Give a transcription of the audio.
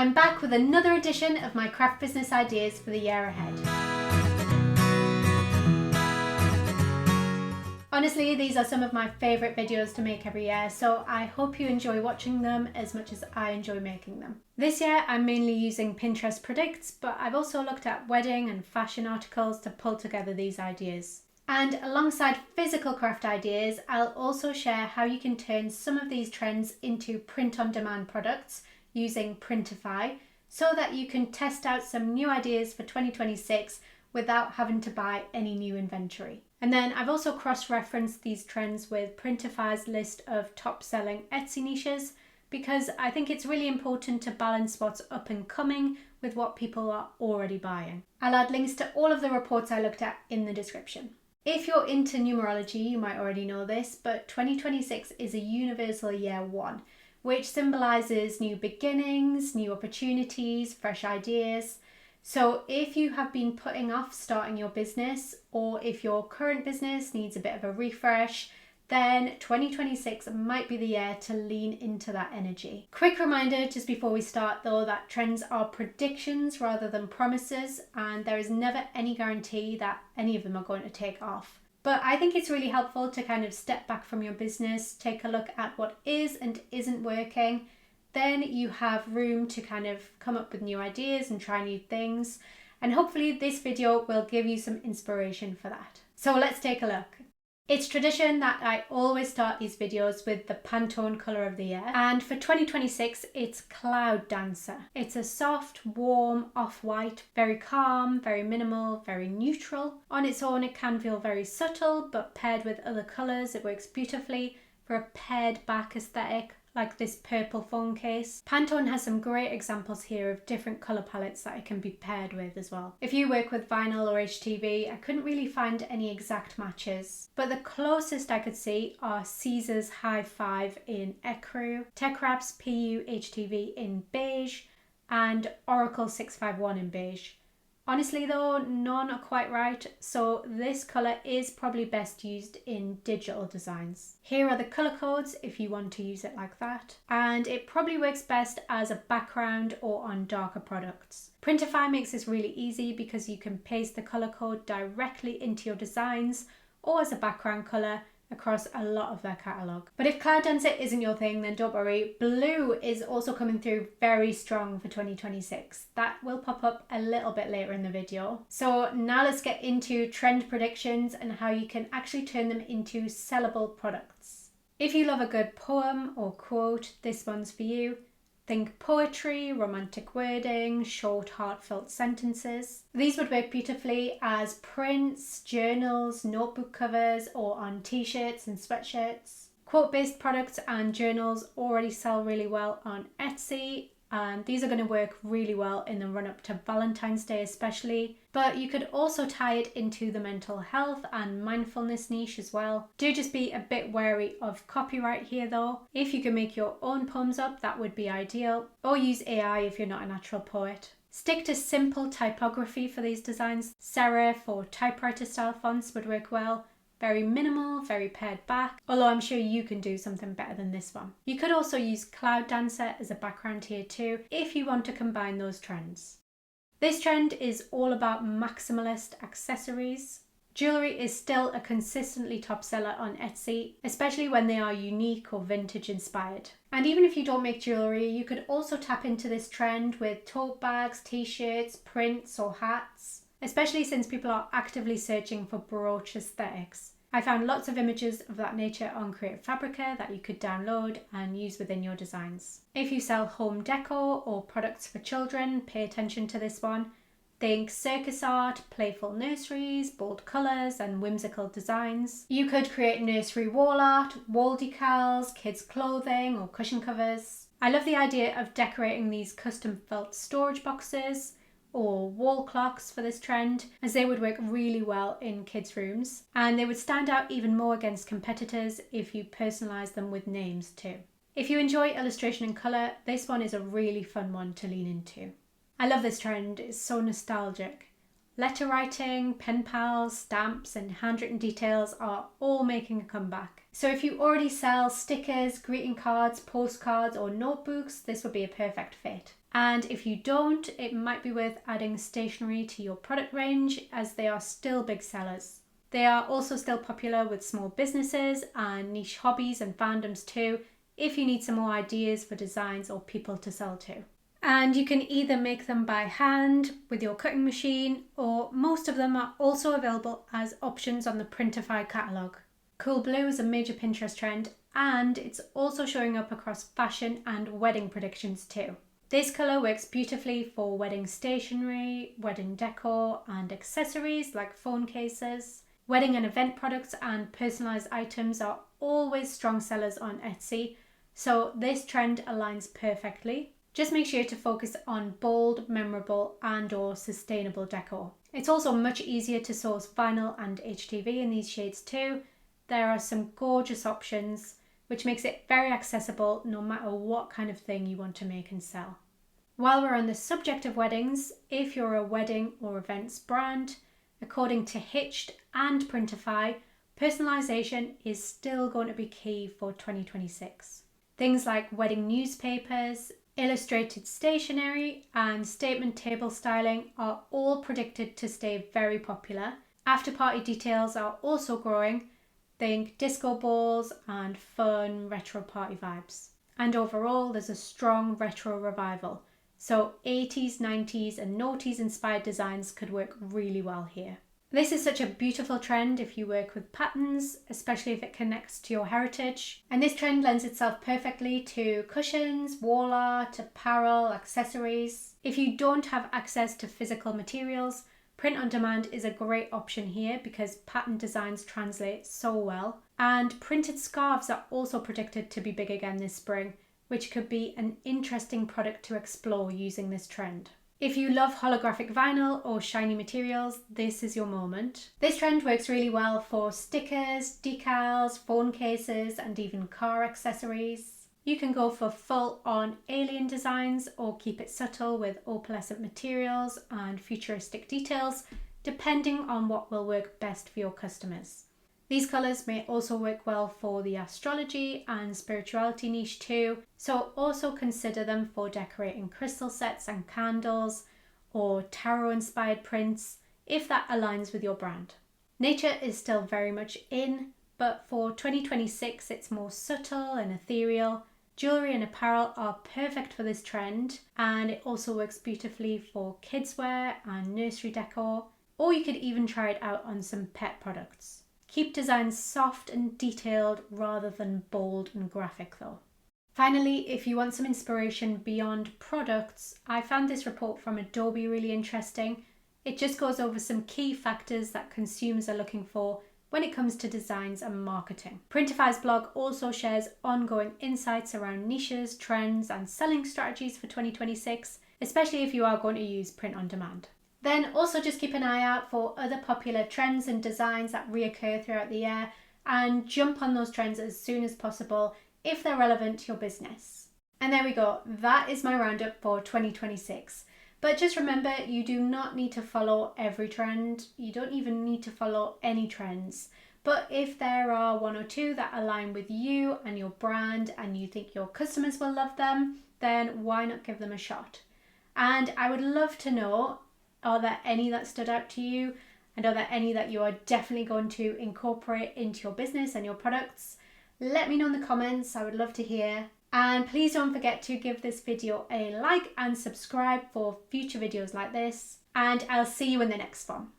I'm back with another edition of my craft business ideas for the year ahead. Honestly, these are some of my favourite videos to make every year, so I hope you enjoy watching them as much as I enjoy making them. This year I'm mainly using Pinterest Predicts, but I've also looked at wedding and fashion articles to pull together these ideas. And alongside physical craft ideas, I'll also share how you can turn some of these trends into print-on-demand products using Printify, so that you can test out some new ideas for 2026 without having to buy any new inventory. And then I've also cross-referenced these trends with Printify's list of top-selling Etsy niches, because I think it's really important to balance what's up and coming with what people are already buying. I'll add links to all of the reports I looked at in the description. If you're into numerology, you might already know this, but 2026 is a universal year one, which symbolises new beginnings, new opportunities, fresh ideas. So if you have been putting off starting your business, or if your current business needs a bit of a refresh, then 2026 might be the year to lean into that energy. Quick reminder just before we start though, that trends are predictions rather than promises, and there is never any guarantee that any of them are going to take off. But I think it's really helpful to kind of step back from your business, take a look at what is and isn't working. Then you have room to kind of come up with new ideas and try new things. And hopefully this video will give you some inspiration for that. So let's take a look. It's tradition that I always start these videos with the Pantone colour of the year. And for 2026, it's Cloud Dancer. It's a soft, warm, off-white, very calm, very minimal, very neutral. On its own, it can feel very subtle, but paired with other colours, it works beautifully for a pared back aesthetic, like this purple phone case. Pantone has some great examples here of different colour palettes that it can be paired with as well. If you work with vinyl or HTV, I couldn't really find any exact matches, but the closest I could see are Caesar's High Five in Ecru, Tech Wrap's PU HTV in beige, and Oracle 651 in beige. Honestly though, none are quite right, so this colour is probably best used in digital designs. Here are the colour codes if you want to use it like that, and it probably works best as a background or on darker products. Printify makes this really easy because you can paste the colour code directly into your designs or as a background colour across a lot of their catalogue. But if Cloud Dancer isn't your thing, then don't worry. Blue is also coming through very strong for 2026. That will pop up a little bit later in the video. So now let's get into trend predictions and how you can actually turn them into sellable products. If you love a good poem or quote, this one's for you. Think poetry, romantic wording, short, heartfelt sentences. These would work beautifully as prints, journals, notebook covers, or on t-shirts and sweatshirts. Quote-based products and journals already sell really well on Etsy, and these are going to work really well in the run-up to Valentine's Day especially. But you could also tie it into the mental health and mindfulness niche as well. Do just be a bit wary of copyright here though. If you can make your own poems up, that would be ideal, or use AI if you're not a natural poet. Stick to simple typography for these designs. Serif or typewriter style fonts would work well. Very minimal, very pared back, although I'm sure you can do something better than this one. You could also use Cloud Dancer as a background here too, if you want to combine those trends. This trend is all about maximalist accessories. Jewellery is still a consistently top seller on Etsy, especially when they are unique or vintage inspired. And even if you don't make jewellery, you could also tap into this trend with tote bags, t-shirts, prints or hats, especially since people are actively searching for brooch aesthetics. I found lots of images of that nature on Creative Fabrica that you could download and use within your designs. If you sell home decor or products for children, pay attention to this one. Think circus art, playful nurseries, bold colours and whimsical designs. You could create nursery wall art, wall decals, kids clothing or cushion covers. I love the idea of decorating these custom felt storage boxes or wall clocks for this trend, as they would work really well in kids' rooms, and they would stand out even more against competitors if you personalise them with names too. If you enjoy illustration and colour, this one is a really fun one to lean into. I love this trend, it's so nostalgic. Letter writing, pen pals, stamps and handwritten details are all making a comeback. So if you already sell stickers, greeting cards, postcards or notebooks, this would be a perfect fit. And if you don't, it might be worth adding stationery to your product range, as they are still big sellers. They are also still popular with small businesses and niche hobbies and fandoms too, if you need some more ideas for designs or people to sell to. And you can either make them by hand with your cutting machine, or most of them are also available as options on the Printify catalogue. Cool blue is a major Pinterest trend, and it's also showing up across fashion and wedding predictions too. This colour works beautifully for wedding stationery, wedding decor and accessories like phone cases. Wedding and event products and personalised items are always strong sellers on Etsy, so this trend aligns perfectly. Just make sure to focus on bold, memorable and/or sustainable decor. It's also much easier to source vinyl and HTV in these shades too. There are some gorgeous options, which makes it very accessible no matter what kind of thing you want to make and sell. While we're on the subject of weddings, if you're a wedding or events brand, according to Hitched and Printify, personalisation is still going to be key for 2026. Things like wedding newspapers, illustrated stationery and statement table styling are all predicted to stay very popular. After-party details are also growing. Think disco balls and fun retro party vibes. And overall, there's a strong retro revival. So 80s, 90s and noughties inspired designs could work really well here. This is such a beautiful trend if you work with patterns, especially if it connects to your heritage. And this trend lends itself perfectly to cushions, wall art, apparel, accessories. If you don't have access to physical materials, print on demand is a great option here because pattern designs translate so well. And printed scarves are also predicted to be big again this spring, which could be an interesting product to explore using this trend. If you love holographic vinyl or shiny materials, this is your moment. This trend works really well for stickers, decals, phone cases, and even car accessories. You can go for full-on alien designs or keep it subtle with opalescent materials and futuristic details, depending on what will work best for your customers. These colours may also work well for the astrology and spirituality niche too, so also consider them for decorating crystal sets and candles or tarot-inspired prints if that aligns with your brand. Nature is still very much in, but for 2026 it's more subtle and ethereal. Jewellery and apparel are perfect for this trend, and it also works beautifully for kids wear and nursery decor, or you could even try it out on some pet products. Keep designs soft and detailed rather than bold and graphic though. Finally, if you want some inspiration beyond products, I found this report from Adobe really interesting. It just goes over some key factors that consumers are looking for when it comes to designs and marketing. Printify's blog also shares ongoing insights around niches, trends and selling strategies for 2026, especially if you are going to use print on demand. Then also just keep an eye out for other popular trends and designs that reoccur throughout the year, and jump on those trends as soon as possible if they're relevant to your business. And there we go, that is my roundup for 2026. But just remember, you do not need to follow every trend. You don't even need to follow any trends. But if there are one or two that align with you and your brand and you think your customers will love them, then why not give them a shot? And I would love to know, are there any that stood out to you? And are there any that you are definitely going to incorporate into your business and your products? Let me know in the comments, I would love to hear. And please don't forget to give this video a like and subscribe for future videos like this. And I'll see you in the next one.